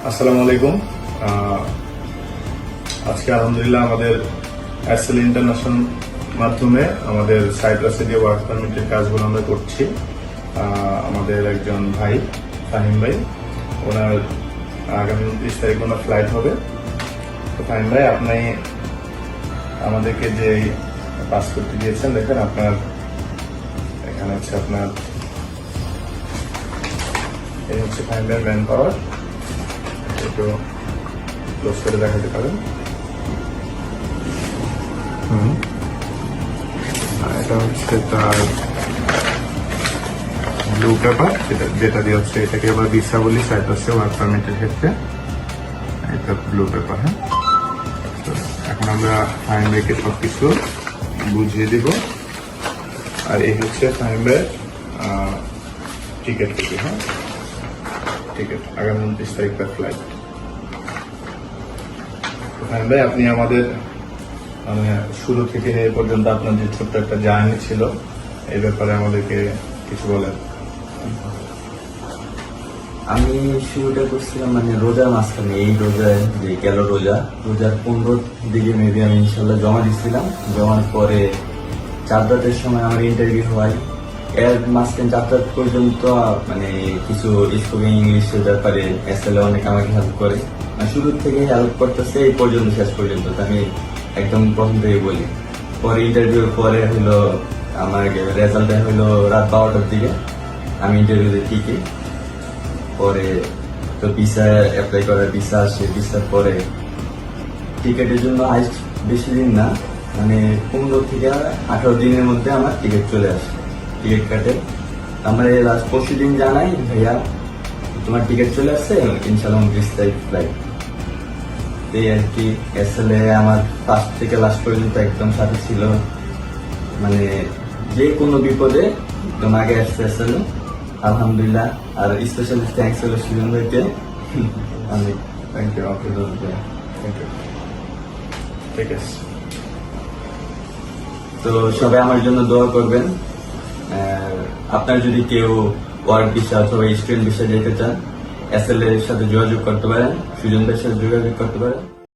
আসসালামু আলাইকুম। আজকে আলহামদুলিল্লাহ আমাদের এসএল ইন্টারন্যাশনাল মাধ্যমে আমাদের সাইপ্রাসে যে ওয়ার্ক পারমিটের কাজগুলো আমরা করছি। আমাদের একজন ভাই ফাহিম ভাই, ওনার আগামী 29 তারিখ ওনার ফ্লাইট হবে। তো ফাহিম ভাই, আপনি আমাদেরকে যে পাসপোর্টটি দিয়েছেন, দেখেন আপনার এখানে হচ্ছে আপনার এই হচ্ছে ফাহিম ভাইয়ের ম্যান পাওয়ার। একটু ক্লোজ করে দেখাতে পারেন। এটা হচ্ছে তার ব্লু পেপার, যেটা দিয়ে হচ্ছে এটাকে আবার ভিসা বলি সাইপ্রাসে ওয়ার্ক পারমিটের ক্ষেত্রে। এটা ব্লু পেপার। হ্যাঁ, তো এখন আমরা ফাহিম ভাইকে সবকিছু বুঝিয়ে দিব। আর এই হচ্ছে ফাহিম ভাইয়ের টিকিট কপি। হ্যাঁ, টিকিট আগামী 29 তারিখ তার ফ্লাইট। ফাহিম ভাই, আপনি আমাদের মানে শুরু থেকে এ পর্যন্ত আপনার যে ছোট্ট একটা জার্নি ছিল, এই ব্যাপারে আমাদেরকে কিছু বলেন। আমি শুরুটা করছিলাম মানে রোজার মাঝখানে, এই রোজায় যে গেল রোজার 15 দিকে মেবি আমি ইনশাল্লাহ জমা দিচ্ছিলাম। জমার পরে 4 রাতের সময় আমার ইন্টারভিউ হয়। এর মাঝখানে 4 রাত পর্যন্ত মানে কিছু স্পোকেন ইংলিশের ব্যাপারে এসএল অনেক আমাকে হেল্প করে। শুরু থেকে হেল্প করতেছে এই পর্যন্ত, শেষ পর্যন্ত আমি একদম প্রথম থেকে বলি। পরে ইন্টারভিউর পরে হলো আমার রেজাল্ট হলো রাত 12টার দিকে। আমি ইন্টারভিউ দিই ঠিকই। পরে তো ভিসা অ্যাপ্লাই করার ভিসা আসে। ভিসার পরে টিকিটের জন্য হাইস্ট বেশি দিন না, মানে 15 থেকে 18 দিনের মধ্যে আমার টিকিট চলে আসে। টিকিট কাটে আমার লাস্ট পরশু দিন জানাই, ভাইয়া তোমার টিকিট চলে আসছে, ইনশাল্লাহ 29 তারিখ ফ্লাইট। এই আর কি। এসএল এ আমার ফার্স্ট থেকে লাস্ট পর্যন্ত একদম সাথে ছিল, মানে যে কোনো বিপদে একদম আগে আসছে এসএল এ। আলহামদুলিল্লাহ। আর স্পেশালি থ্যাংকস হলো সুজন ভাইকে, অনেক থ্যাংক ইউ। Thank you. ঠিক আছে। তো সবাই আমার জন্য দোয়া করবেন। আপনার যদি কেউ ওয়ার্ক ভিসা অথবা স্টুডেন্ট ভিসা যেতে চান, এসএল এর সাথে যোগাযোগ করতে পারেন, সুজন ভাইয়ের সাথে যোগাযোগ করতে পারেন।